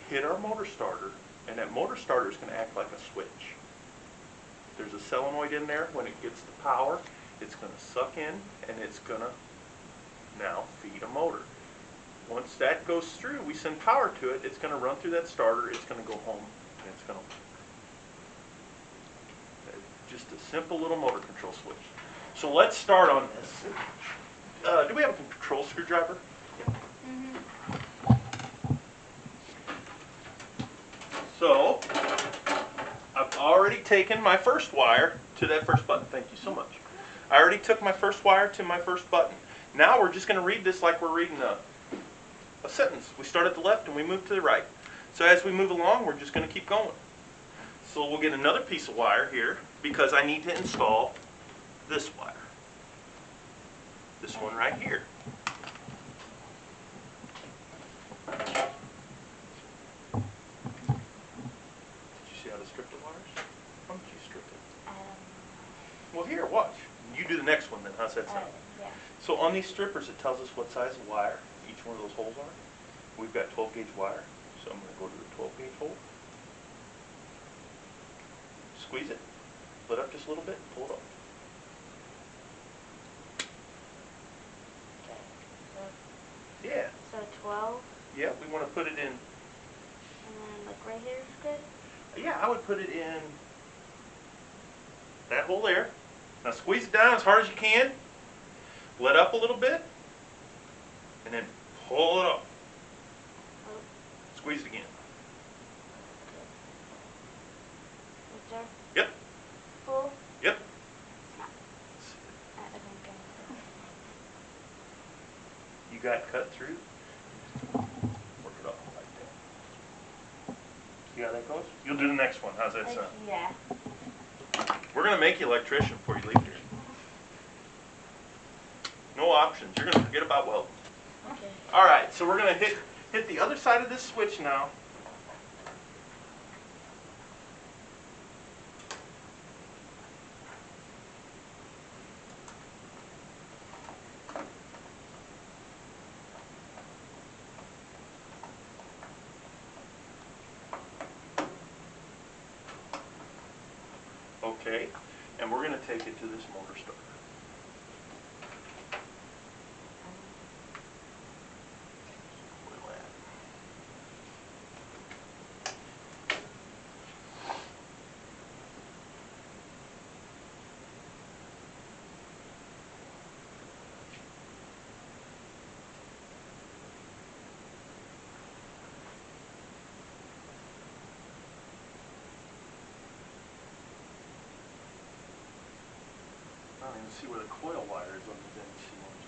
hit our motor starter, and that motor starter is going to act like a switch. There's a solenoid in there. When it gets the power, it's going to suck in, and it's going to now feed a motor. Once that goes through, we send power to it, it's going to run through that starter, it's going to go home, and it's going to... Just a simple little motor control switch. So let's start on this. Do we have a control screwdriver? So, I've already taken my first wire to that first button. Thank you so much. I already took my first wire to my first button. Now we're just going to read this like we're reading a sentence. We start at the left and we move to the right. So as we move along, we're just going to keep going. So we'll get another piece of wire here because I need to install this wire. This one right here. Did you see how to strip the wires? How did you strip it? Well, here, watch. You do the next one then. How's that sound? Yeah. So on these strippers, it tells us what size of wire each one of those holes are. We've got 12 gauge wire, so I'm going to go to the 12 gauge hole. Squeeze it, split up just a little bit, and pull it off. Okay. Yeah. So 12, Yeah, we want to put it in. and then like right here is good? Yeah, I would put it in that hole there. Now squeeze it down as hard as you can. Let up a little bit, and then pull it off. Oh, Squeeze it again. right there? Yep. Full? Yep. I think I You got cut through. Work it off like that. See how that goes? You'll do the next one. How's that sound? Yeah. We're going to make you an electrician before you leave here. No options. You're going to forget about welding. Okay. All right, so we're going to hit the other side of this switch now. Okay, and we're going to take it to this motor starter. Coil that. I don't even see where the coil wire is on the NC ones.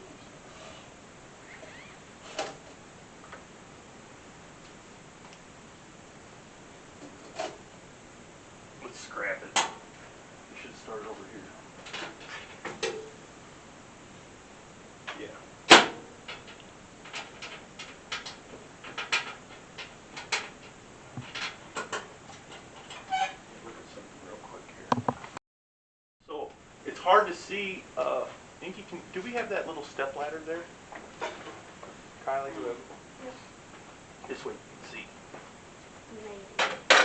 scrap it. We should start over here. Yeah. Look at something real quick here. So it's hard to see. Inky, do we have that little step ladder there? Kylie, do we have it? This way you can see. Maybe.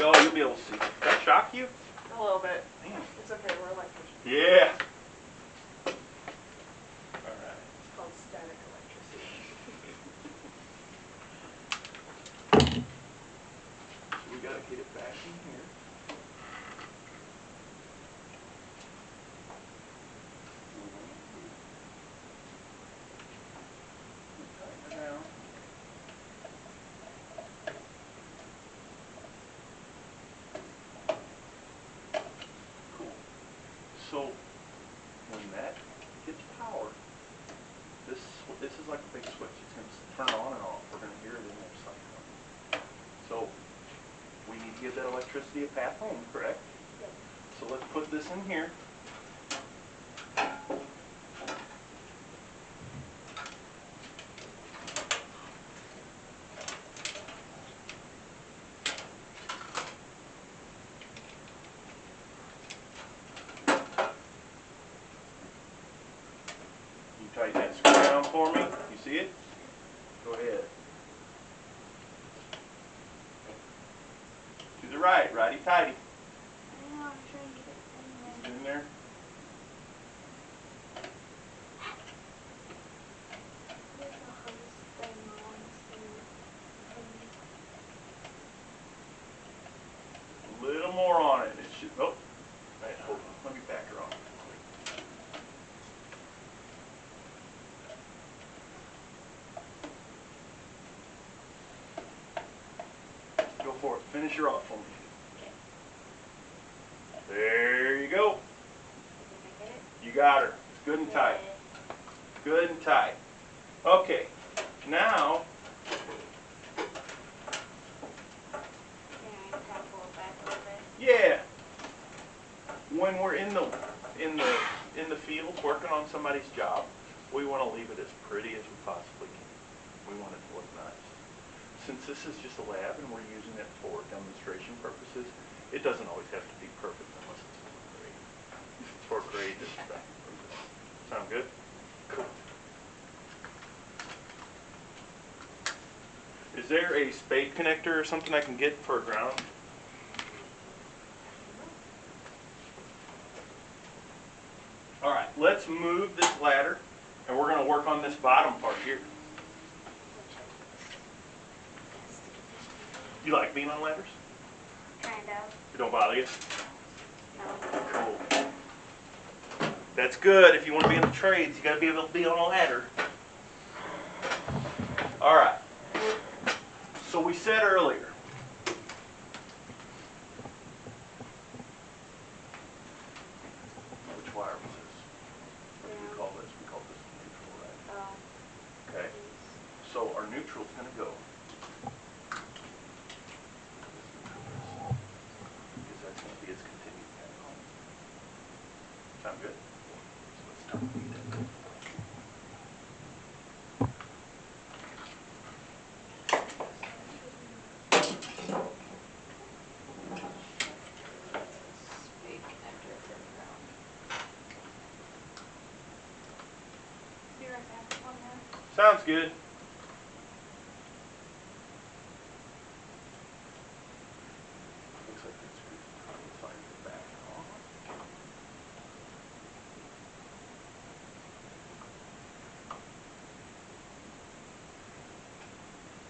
Oh, you'll be able to see. Does that shock you? A little bit. Man. It's okay, we're electricians. Yeah. All right. It's called static electricity. So we gotta get it back in here. Tighten it down. Cool. So when that gets power, this is like a big switch. It's gonna turn on and off. We're gonna hear it in there cycling. So we need to give that electricity a path home, correct? Yes. So let's put this in here. You tighten that screw down for me. You see it? Go ahead. To the right, righty-tighty. I know, I'm trying to get it Is in it there. in there? There's a hose thing on, A little more on it. It should. Oh, wait, hold on. Let me back her off. Go for it. Finish her off for me. There you go. Did I get it? You got her. Good and tight. Good and tight. Okay. Now, Can I kind of pull it back a little bit? yeah. When we're in the field working on somebody's job, we want to leave it as pretty as we possibly can. We want it to look nice. Since this is just a lab and we're using it for demonstration purposes, it doesn't always have to be perfect unless it's for grade. It's for grade disinfecting purposes. Sound good? Cool. Is there a spade connector or something I can get for a ground? All right, let's move this ladder, and we're going to work on this bottom part here. You like being on ladders? Kind of. It don't bother you? No. Cool. That's good. If you want to be in the trades, you got to be able to be on a ladder. All right. So we said earlier, which wire was this? What do we call this? We call this neutral, right? Okay. So our neutral's going to go. Because that's going to be its continued path home. Sound good? So let's start with it. Spade connector for ground. Be right back on that. Sounds good. Looks like that screw's probably fine to the back on.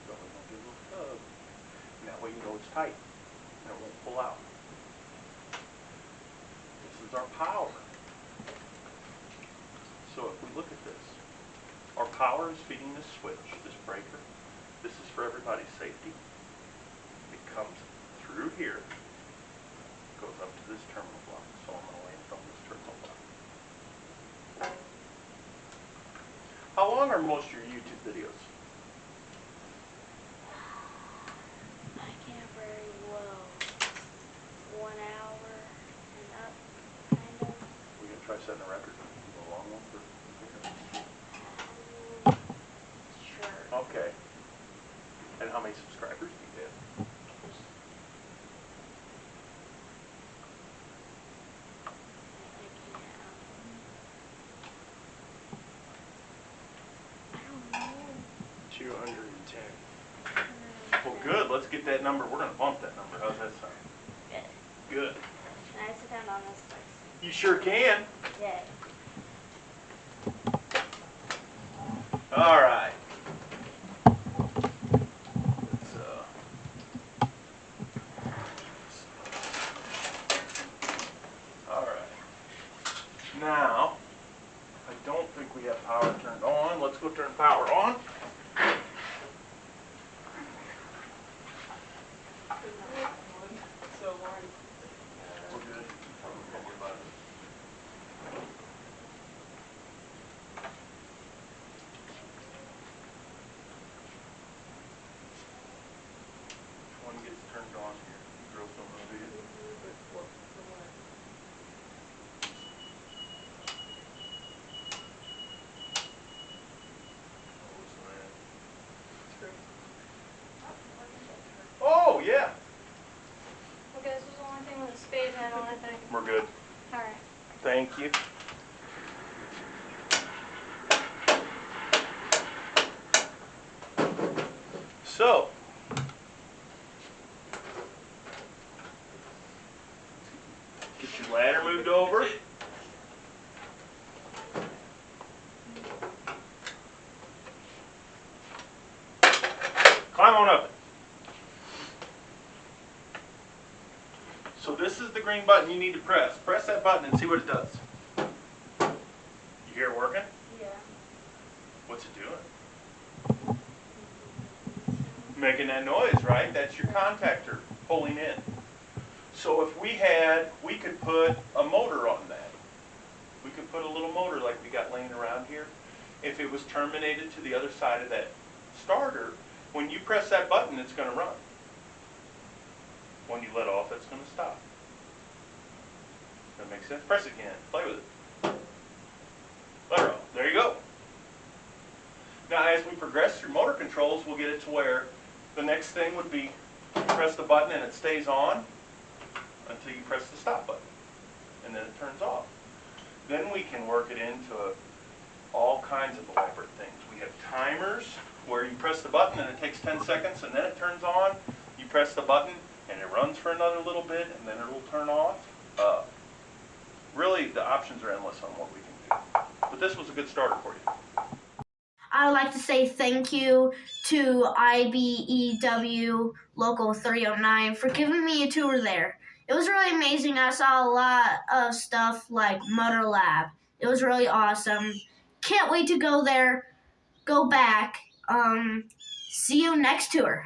But we're going to give it a little tug. And that way you know it's tight. And it won't pull out. This is our power. So if we look at this, our power is feeding this switch, this breaker. This is for everybody's safety. It comes through here, goes up to this terminal block. So I'm going to land it on this terminal block. How long are most of your YouTube videos? I can't very low. 1 hour. a record? A long one for? Sure. Okay. And how many subscribers do you have? I don't know. 210. Well, good. Let's get that number. We're going to bump that number. How's that sound? Good. Good. Can I sit down on this place? You sure can. Yay. All right. Let's, all right. Now, I don't think we have power turned on. Let's go turn power on. So Lauren, We're good. Don't worry about it. Which one gets turned on here? You girls don't know, do you? Oh, yeah. Okay, this was the only thing with a spade head on, I think. We're good. Alright. Thank you. So, get your ladder moved over. Climb on up it. So this is the green button you need to press. Press that button and see what it does. You hear it working? Yeah. What's it doing? Making that noise, right? That's your contactor pulling in. So if we could put a motor on that. We could put a little motor like we got laying around here. If it was terminated to the other side of that starter, when you press that button, it's going to run. When you let off, it's going to stop. That makes sense? Press it again. Play with it. Let her off. There you go. Now, as we progress through motor controls, we'll get it to where the next thing would be you press the button and it stays on until you press the stop button. And then it turns off. Then we can work it into all kinds of elaborate things. We have timers where you press the button and it takes 10 seconds and then it turns on. You press the button and it runs for another little bit and then it will turn off. Really, the options are endless on what we can do. But this was a good starter for you. I would like to say thank you to I.B.E.W. Local 309 for giving me a tour there. It was really amazing. I saw a lot of stuff like Motor Lab. It was really awesome. Can't wait to go there, go back. See you next tour.